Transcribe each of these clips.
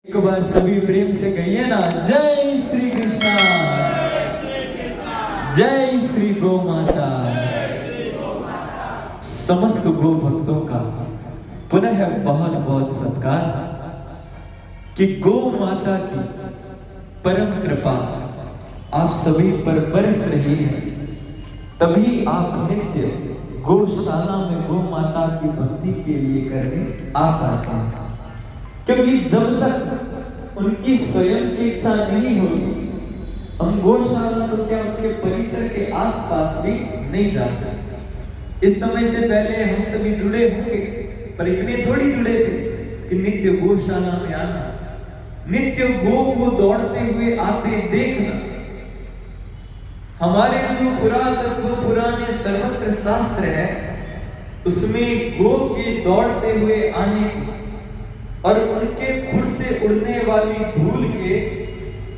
एक बार सभी प्रेम से कहिए ना, जय श्री कृष्णा, जय श्री गौ माता। समस्त गो भक्तों का पुनः बहुत बहुत सत्कार कि गो माता की परम कृपा आप सभी पर बरस रही है, तभी आप नित्य गौशाला में गो माता की भक्ति के लिए करने आ पाते हैं। क्योंकि जब तक उनकी स्वयं की इच्छा नहीं होगी, हम गौशाला तो क्या उसके परिसर के आसपास भी नहीं जा सकते। इस समय से पहले हम सभी जुड़े होंगे, पर इतने थोड़ी जुड़े थे कि नित्य गौशाला में आना, नित्य गो को दौड़ते हुए आते देखना। हमारे जो पुराने सर्वत्र शास्त्र है, उसमें गो के दौड़ते हुए आने और उनके खुर से उड़ने वाली धूल के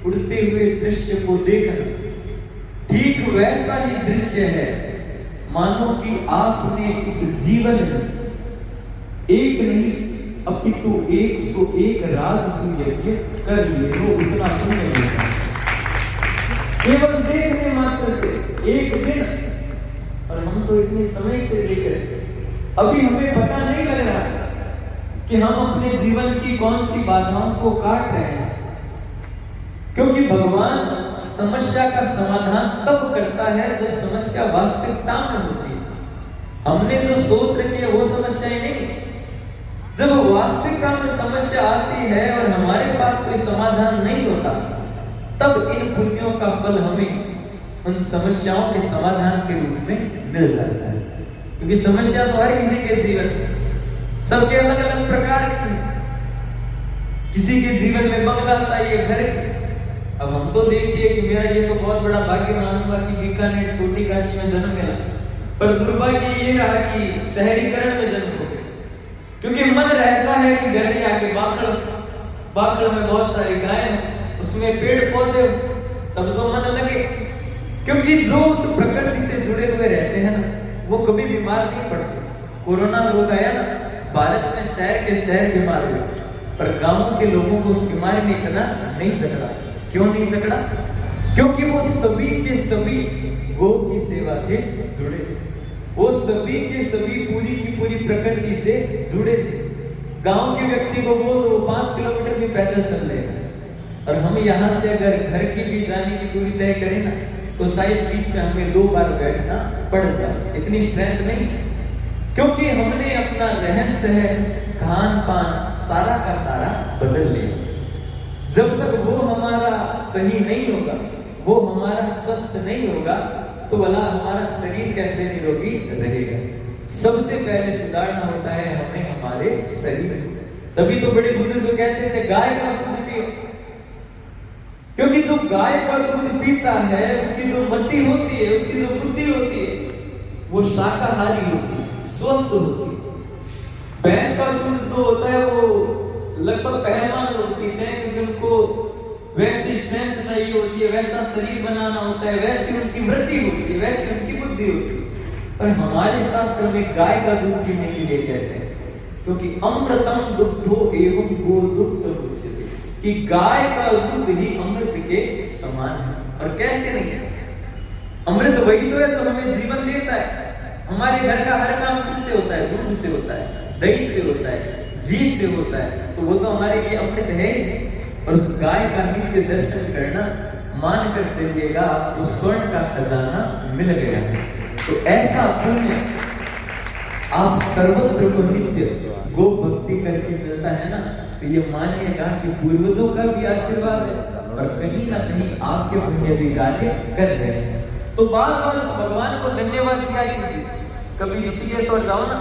उड़ते हुए दृश्य को देखना ठीक वैसा ही दृश्य है, मानो कि आपने इस जीवन में एक नहीं अपितु 101 राजसूय यज्ञ कर लिए हो, उतना पुण्य मिलता है केवल देखने मात्र से एक दिन। और हम तो इतने समय से देख रहे, अभी हमें पता नहीं लग रहा कि हम अपने जीवन की कौन सी बाधाओं को काट रहे हैं, क्योंकि भगवान समस्या का समाधान तब करता है जब समस्या वास्तविकता में होती है। हमने जो सोच रखी है वो समस्याएं नहीं, जब वास्तविकता में समस्या आती है और हमारे पास कोई समाधान नहीं होता, तब इन पुण्यों का फल हमें उन समस्याओं के समाधान के रूप में मिल जाता है। क्योंकि समस्या तो हर किसी के जीवन में सबके अलग अलग प्रकार की, किसी के जीवन में बंगला चाहिए, घर। अब हम तो देखिए कि मेरा ये तो बहुत बड़ा भाग्य मानूंगा कि बीकानेर छोटी काशी में जन्म मिला, पर दुर्भाग्य ये रहा कि शहरीकरण में जन्म हो गया। क्योंकि मन रहता है कि घर के आगे बाकड़ में बहुत सारी गायें, उसमें पेड़ पौधे, तब तो मन लगे। क्योंकि जो उस प्रकृति से जुड़े हुए रहते हैं ना, वो कभी बीमार नहीं पड़ते। कोरोना रोग आया ना, भारत में शहर के शहर बीमार हुए, पर गांव के लोगों को उस बीमारी ने इतना नहीं जकड़ा। क्यों नहीं जकड़ा? क्योंकि वो सभी के सभी गो की सेवा के जुड़े थे, वो सभी के सभी पूरी की पूरी प्रकृति से जुड़े थे। गांव के व्यक्ति को वो 5 किलोमीटर भी पैदल चल रहे हैं, और हम यहाँ से अगर घर की भी जाने की दूरी तय करें ना, तो शायद बीच में हमें 2 बार बैठना पड़ जाए, इतनी स्ट्रेंथ नहीं। क्योंकि हमने अपना रहन सहन, खान पान सारा का सारा बदल लिया। जब तक वो हमारा सही नहीं होगा, वो हमारा स्वस्थ नहीं होगा, तो भला हमारा शरीर कैसे निरोगी रहेगा। सबसे पहले सुधारना होता है हमें हमारे शरीर। तभी तो बड़े बुजुर्ग कहते थे गाय का दूध पियो, क्योंकि जो गाय का दूध पीता है, उसकी जो मति होती है, उसकी जो बुद्धि होती है, वो शाकाहारी होती है, स्वस्थ होती है। भैंस का दूध जो होता है वो लगभग पहलवान लोग पीते हैं, क्योंकि उनको वैसी स्ट्रेंथ चाहिए होती है, वैसा शरीर बनाना होता है, वैसी उनकी वृद्धि होती है, वैसी उनकी बुद्धि होती है। पर हमारे शास्त्र में गाय का दूध पीने के लिए कहते हैं, क्योंकि अमृतम दुग्धो एवं गोदुग्धम उच्यते, कि गाय का दूध ही अमृत के समान है। और कैसे नहीं है? अमृत वही तो है जो हमें जीवन देता है। हमारे घर का हर काम किससे होता है? दूध से होता है, दही से होता है, घी से होता है, तो वो तो हमारे लिए अमृत है। और उस गाय का नित्य दर्शन करना, मानकर चलिएगा आपको स्वर्ण का खजाना मिल गया है। तो ऐसा पुण्य आप सर्वत्र को नित्य गो भक्ति करके मिलता है ना, तो ये मानिएगा कि पूर्वजों का भी आशीर्वाद है, और कहीं ना कहीं आपके पुण्य भी कार्य कर रहे हैं। तो बार बार उस भगवान को धन्यवाद दिया कीजिए। कभी ऋषिकेश और जाओ ना,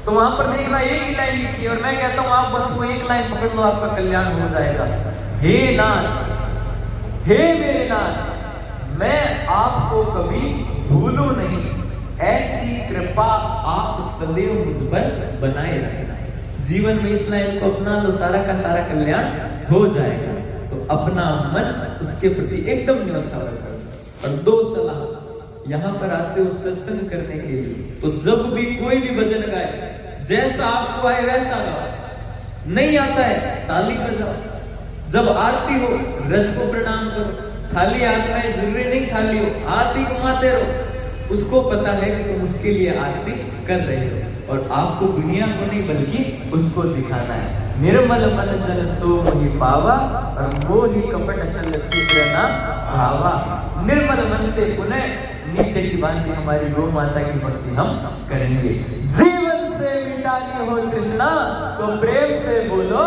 तो वहां पर देखना एक ही लाइन लिखी है, और मैं कहता हूँ आप बस वो एक लाइन पकड़ लो, आपका कल्याण हो जाएगा। हे नाथ, हे मेरे नाथ, मैं आपको कभी भूलूं नहीं, ऐसी कृपा आप सदैव मुझ पर बनाए रखना। जीवन में इस लाइन को अपना लो, सारा का सारा कल्याण हो जाएगा। तो अपना मन उसके प्रति एकदम न्यौछावर कर। और 2 सलाह, यहाँ पर आते हो सत्संग करने के लिए, तो जब भी कोई भी भजन गाए, जैसा आपको आए वैसा गाओ। नहीं आता है ताली बजाओ, जब आरती हो रज को प्रणाम करो, खाली हाथ में जरूरी नहीं खाली हो, हाथ ही घुमाते रहो, उसको पता है कि तुम उसके लिए आरती कर रहे हो और आपको दुनिया को नहीं बल्कि उसको दिखाना है। निर्मल मन जन सो मोहि पावा और मोहि कपट चल चित्र ना भावा। निर्मल मन से पुनः नित्य की भांति हमारी गौ माता की भक्ति हम करेंगे। जीवन से मिटानी हो तृष्णा तो प्रेम से बोलो